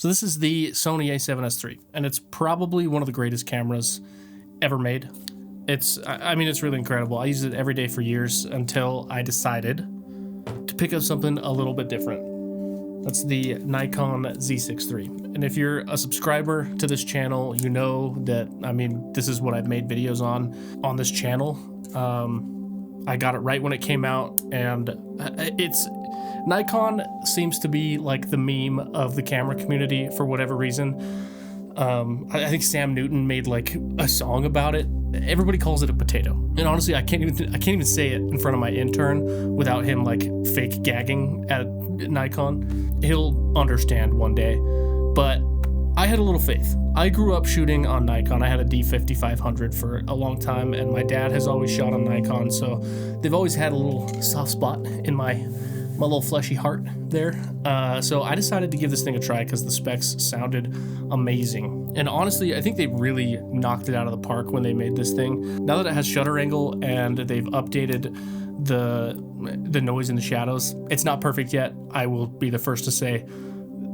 So this is the Sony a7S III, and it's probably one of the greatest cameras ever made. I mean, it's really incredible. I used it every day for years until I decided to pick up something a little bit different. That's the Nikon Z6 III. And if you're a subscriber to this channel, you know that, I mean, this is what I've made videos on this channel. I got it right when it came out, and Nikon seems to be like the meme of the camera community for whatever reason. I think Sam Newton made like a song about it. Everybody calls it a potato, and honestly, I can't even say it in front of my intern without him like fake gagging at Nikon. He'll understand one day, but I had a little faith. I grew up shooting on Nikon. I had a D5500 for a long time, and my dad has always shot on Nikon, so they've always had a little soft spot in my little fleshy heart there. So I decided to give this thing a try because the specs sounded amazing. And honestly, I think they really knocked it out of the park when they made this thing. Now that it has shutter angle and they've updated the noise in the shadows, it's not perfect yet. I will be the first to say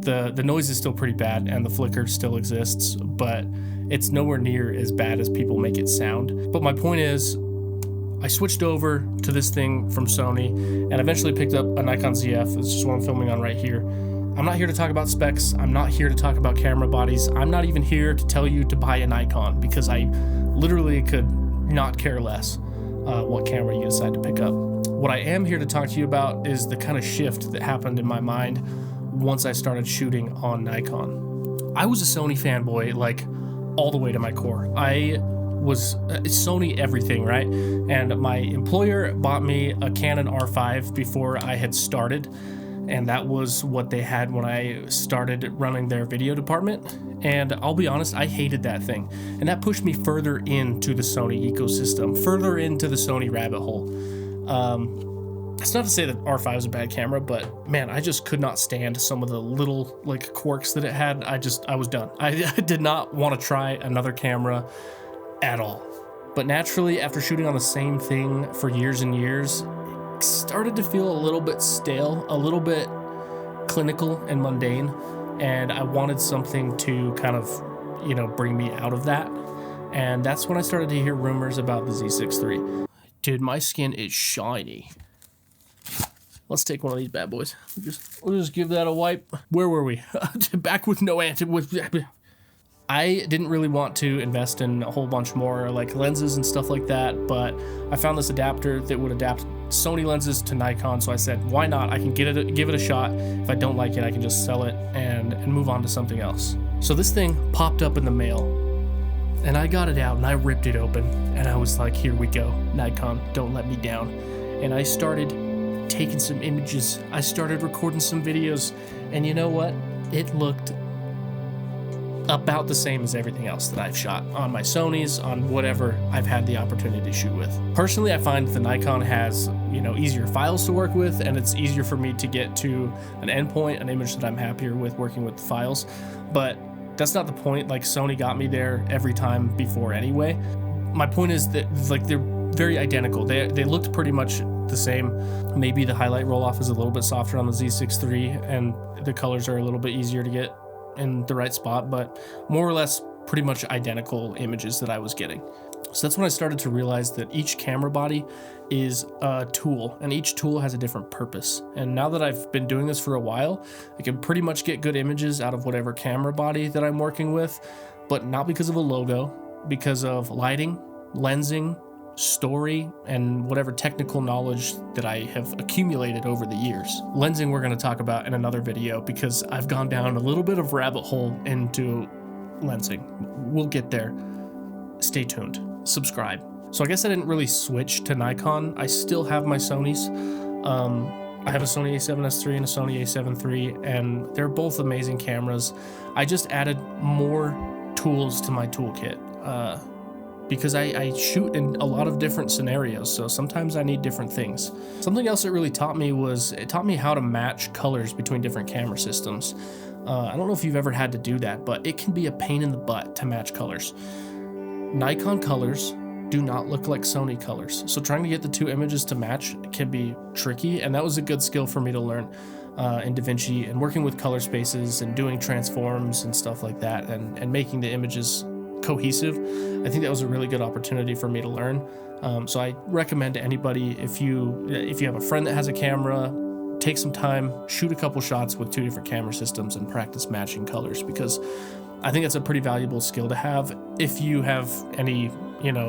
the noise is still pretty bad and the flicker still exists, but it's nowhere near as bad as people make it sound. But my point is, I switched over to this thing from Sony and eventually picked up a Nikon ZF. This is what I'm filming on right here. I'm not here to talk about specs. I'm not here to talk about camera bodies. I'm not even here to tell you to buy a Nikon because I literally could not care less what camera you decide to pick up. What I am here to talk to you about is the kind of shift that happened in my mind once I started shooting on Nikon. I was a Sony fanboy, like all the way to my core. I was Sony everything, right? And my employer bought me a Canon R5 before I had started, and that was what they had when I started running their video department. And I'll be honest, I hated that thing, and that pushed me further into the Sony ecosystem, further into the Sony rabbit hole. It's not to say that R5 is a bad camera, but man, I just could not stand some of the little like quirks that it had. I was done. I did not want to try another camera at all. But naturally, after shooting on the same thing for years and years, it started to feel a little bit stale, a little bit clinical and mundane, and I wanted something to kind of, you know, bring me out of that. And that's when I started to hear rumors about the Z6 III. Dude, my skin is shiny. Let's take one of these bad boys. We'll just give that a wipe. Where were we? Back with no I didn't really want to invest in a whole bunch more like lenses and stuff like that, but I found this adapter that would adapt Sony lenses to Nikon, so I said, why not? I can give it a shot. If I don't like it, I can just sell it and move on to something else. So this thing popped up in the mail, and I got it out and I ripped it open, and I was like, here we go, Nikon, don't let me down. And I started taking some images. I started recording some videos, and you know what? It looked about the same as everything else that I've shot on my Sonys, on whatever I've had the opportunity to shoot with. Personally, I find the Nikon has, you know, easier files to work with, and it's easier for me to get to an endpoint, an image that I'm happier with working with the files. But that's not the point. Like, Sony got me there every time before anyway. My point is that like they're very identical. They looked pretty much the same. Maybe the highlight roll-off is a little bit softer on the Z6 III, and the colors are a little bit easier to get in the right spot, but more or less pretty much identical images that I was getting. So that's when I started to realize that each camera body is a tool, and each tool has a different purpose. And now that I've been doing this for a while, I can pretty much get good images out of whatever camera body that I'm working with, but not because of a logo, because of lighting, lensing, story, and whatever technical knowledge that I have accumulated over the years. Lensing we're going to talk about in another video because I've gone down a little bit of rabbit hole into lensing. We'll get there. Stay tuned. Subscribe. So I guess I didn't really switch to Nikon. I still have my Sonys. I have a Sony a7S III and a Sony a7 III, and they're both amazing cameras. I just added more tools to my toolkit. Because I shoot in a lot of different scenarios, so sometimes I need different things. Something else it really taught me was, it taught me how to match colors between different camera systems. I don't know if you've ever had to do that, but it can be a pain in the butt to match colors. Nikon colors do not look like Sony colors, so trying to get the two images to match can be tricky, and that was a good skill for me to learn. in DaVinci and working with color spaces and doing transforms and stuff like that, and making the images cohesive. I think that was a really good opportunity for me to learn. So I recommend to anybody, if you have a friend that has a camera, take some time, shoot a couple shots with 2 different camera systems and practice matching colors, because I think it's a pretty valuable skill to have if you have any,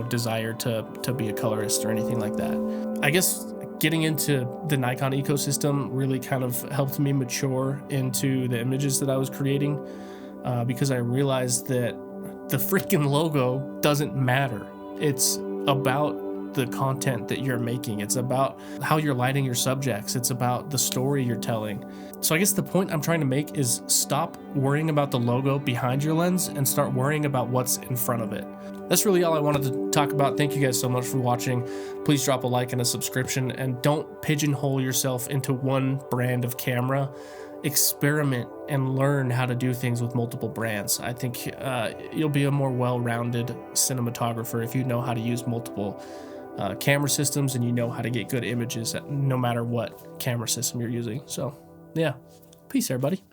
desire to be a colorist or anything like that. I guess getting into the Nikon ecosystem really kind of helped me mature into the images that I was creating, because I realized that the freaking logo doesn't matter. It's about the content that you're making. It's about how you're lighting your subjects. It's about the story you're telling. So I guess the point I'm trying to make is stop worrying about the logo behind your lens and start worrying about what's in front of it. That's really all I wanted to talk about. Thank you guys so much for watching. Please drop a like and a subscription, and don't pigeonhole yourself into one brand of camera. Experiment and learn how to do things with multiple brands. I think you'll be a more well-rounded cinematographer if you know how to use multiple camera systems, and you know how to get good images no matter what camera system you're using. So yeah, peace everybody.